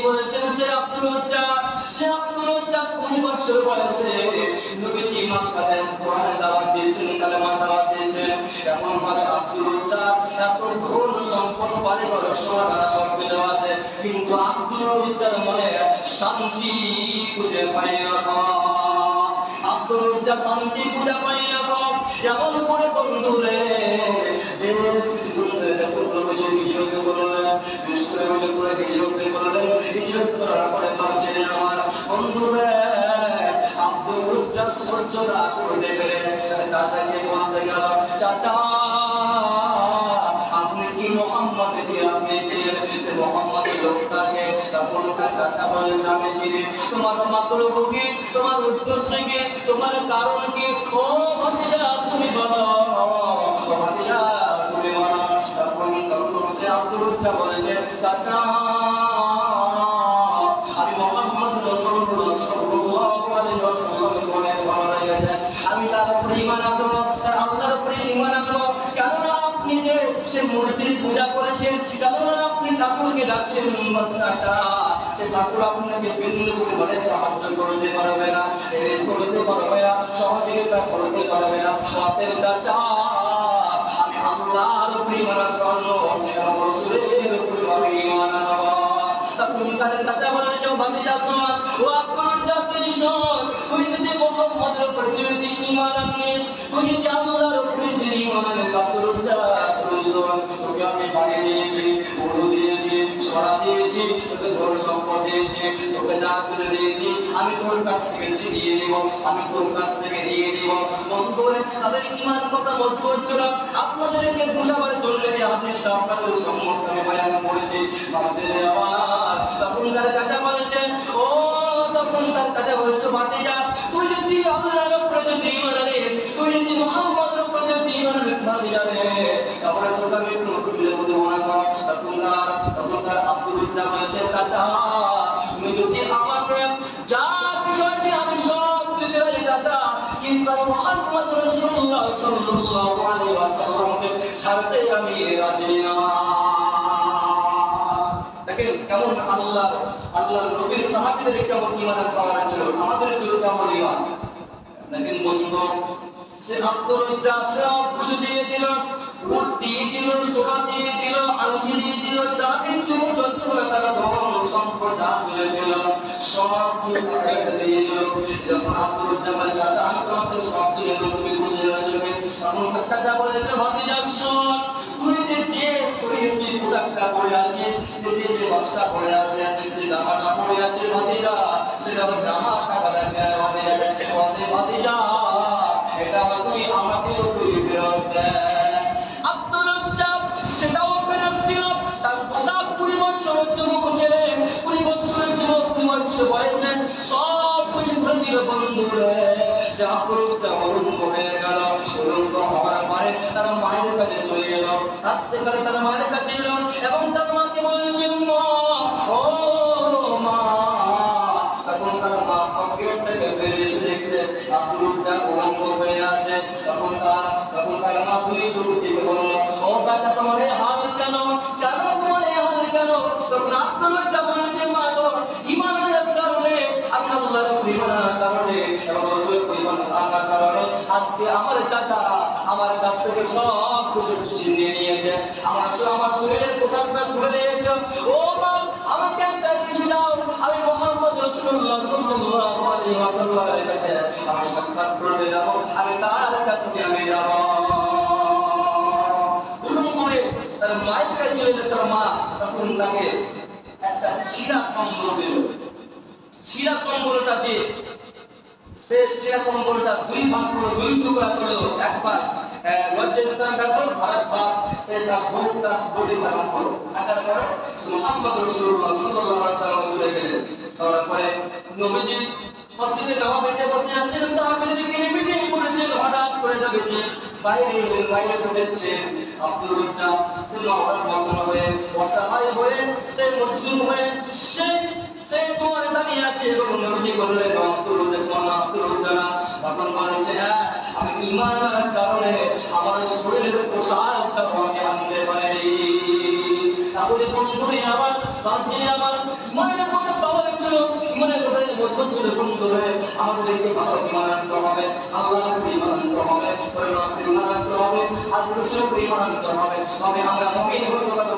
বলেছেন সে আব্দুল রাজ্জাক 20 বছর বয়সে নবীজি মক্কাতে কোরআনের দাওয়াত দিয়েছেন, কালেমার দাওয়াত দিয়েছেন। এমন ভাবে আব্দুল রাজ্জাক এত ধন সম্পদ পারিবার সোনা সব কিছু আছে, কিন্তু আব্দুল রাজ্জাকের মনে শান্তি খুঁজে পায় না। আব্দুল রাজ্জাক শান্তি খুঁজে পায় না। এমন করে বন্ধুরে বেশ বিদ্যুৎ দেখুন নবীজি হিজরত করলেন, বিশ্বরে করে হিজরত করলেন। হিজরত করার পরে বাঁচেন আমার বন্ধুরে আব্দুল রাজ্জাক সহ্য না করতে পেরে চাচাকে বলতে গেল, চাচা আপনি কি মোহাম্মদকে আপনি চিনেন? সে মোহাম্মদের লোকটাকে তখন কথা বলেছে আমি চিনি। তোমার মাতৃভূমি, তোমার উদ্দেশ্য কি, তোমার কারণ কি? ও ভাতিজা তুমি বলো, ভাতিজা তুমি বলো। তখন সে আব্দুল রাজ্জাক বলেছে, চাচা আমি মোহাম্মদ রাসূলুল্লাহ সাল্লাল্লাহু আলাইহি ওয়াসাল্লামের অনেক ভালো লেগেছে, আমি তার উপরে ঈমান আনবো, তার আল্লাহর উপরে ঈমান আনবো। কেননা আপনি যে সে মূর্তির পূজা করেছেন, কেননা আপনি ঠাকুরকে ডাকছেন চাচা, এই ঠাকুর আপনাকে বিভিন্ন পরিমাণে সাহায্য করতে পারবে না, করতে পারবে না, সহযোগিতা করতে পারবে না। অতএব চাচা আমি আল্লাহর উপরে ঈমান আনবো এবং রাসূলের উপরে আমি ঈমান আনবো। তখন তার চাচা বলেছে, ভাতিজা শোন, ও আপনার জাতির শোন, তুই যদি মুহাম্মদের উপরে যদি ঈমান আনিস, তুই যদি আল্লাহর উপরে ঈমান আনিস, তুই শোন, তোকে আমি বাড়ি দিয়েছি, গরু দিয়েছি, সরা দিয়েছি, তোকে ধন সম্পদ দিয়েছি, তোকে যা করে দিয়েছি আমি তোর কাছ থেকে ছিনিয়ে নিব, আমি তোর কাছ থেকে নিয়ে নিব। বন্ধুরে তাদের ঈমান কথা মজবুত ছিল। আপনাদেরকে বুঝাবার জন্য এই হাদিসটা আপনাদের সম্মুখে আমি বয়ান করেছি। আমাদের আবার তখন তার কাকা বলেছে, ও তখন তার কাকা বলছে, ভাতিজা তুই যদি আল্লাহর উপরে যদি ঈমান আনিস, তুই যদি মুহাম্মদের উপরে যদি ঈমান আনিস ভাতিজা রে, তাহলে তোকে আমি কোনো বিপদের মধ্যে মনে কর। তখন তার আব্দুল রাজ্জাক বলেছে, চাচা তুমি যদি আমাকে যা কিছু আছে আমি সব দিতে পারি চাচা, কিন্তু মুহাম্মদ রাসূলুল্লাহ সাল্লাল্লাহু আলাইহি ওয়াসাল্লামকে ছাড়তে আমি রাজি না। দেখেন কেমন আল্লাহর নবীর সাহাবীদের কেমন ঈমানের পাওয়ার ছিল, আমাদের ছিল কেমন ঈমান। দেখেন বন্ধু সে আব্দুল রাজ্জাক সব কিছু দিয়ে দিল, উট দিয়ে দিল, সোনা দিয়ে দিল, আংটি দিয়ে দিল, যা কিছু যতগুলো তারা ধন সম্পদ যা দিয়েছিল সব কিছু দিয়ে দিল। যখন আব্দুল রাজ্জাক চাচা আমি তোমাকে সব ছেড়ে দেব, তুমি বুঝে যাবে। তখন চাচা বলেছে, ভাতিজা শোন, তুই যে শরীরে যে পোশাকটা পরে আছে, যে বস্তা পরে আছে, যে জামাটা পরে আছে ভাতিজা, সেটা জামা টাকা দেখে ভাতিজা এটা তুই আমাকে তুই ফেরত দে। আব্দুল রাজ্জাক সেটাও ফেরত দিল। তার পোশাক 20 বছরের যুবক ছেলে, 20 বছরের যুবক, 20 বছর বয়সে সব কিছু করে দিল। বন্ধুরে সে আব্দুল রাজ্জাক অলঙ্ক হয়ে গেল। অলঙ্ক হওয়ার পরে তার মায়ের কাছে চলে গেল, রাত্রে বেলা তার মায়ের কাছে এলো এবং তার মাকে বলেছে, ও মা। তখন তার মা পকেট থেকে বের এসে দেখছে আব্দুল রাজ্জাক অলঙ্ক হয়ে আছে। তখন তার মা দুই যুবতীকে বলল, ও বেটা তোমার এই হাল কেন, কেন তোমার এই হাল কেন? তখন আব্দুল রাজ্জাক বলেছে, মা গো ঈমানের কারণে, আমি আল্লাহর ঈমানের কারণে এবং রাসূলের ঈমানের কারণে আজকে আমার চাচা আমার কাছ থেকে সব কিছু নিয়ে নিয়েছে, আমার শরীরের পোশাকটা খুলে নিয়েছে। ও মা আমাকে একটা কিছু দাও, আমি মুহাম্মদ রাসূলুল্লাহ সাল্লাল্লাহু আলাইহি ওয়াসাল্লামের কাছে আমি সাক্ষাৎ করতে যাব, আমি তার কাছে আমি যাব। তার মায়ের কাছে চলে তার মা তখন তাকে একটা ছিঁড়া কম্বল দিল। ছিঁড়া কম্বলটা দিয়ে সে ছিঁড়া কম্বলটা দুই ভাগ করে, দুই টুকরা করলো। একবার লজ্জায় স্থান রাখলো, আরেকবার সে তার বুকটা বডি ভাগ করলো। থাকার পরে মুহাম্মদ রাসূলুল্লাহ সাল্লাল্লাহু আলাইহি ওয়াসাল্লাম চলে গেলেন। তারপরে নবীজি মসজিদে নামাজে বসে আছেন, সাহাবীদেরকে মিটিং করেছেন। হঠাৎ করে নবীজি বাইরে চলেছে। আব্দুল রাজ্জাক সে মহব্বত হয়ে, অসহায় হয়ে, সে মজলুম হয়ে, সে তোমার দাঁড়িয়ে আছে এবং নবীজি বললেন, আব্দুল রাজ্জাক তখন বলেছে, আমি ঈমানের কারণে আমার শরীরের পোশাকটা আমাকে আনতে পারি। তাহলে বন্ধুরে আমার বাঁচিয়ে আমার ছিল, ইমানের কথায় মজবুত ছিল, সুন্দর হয়ে আমাদেরকে ভালো ইমান আনতে হবে, আল্লাহর উপর ইমান আনতে হবে, পরলোকের ইমান আনতে হবে, আর রাসূলের উপর ইমান আনতে হবে। তবে আমরা মুমিন হতে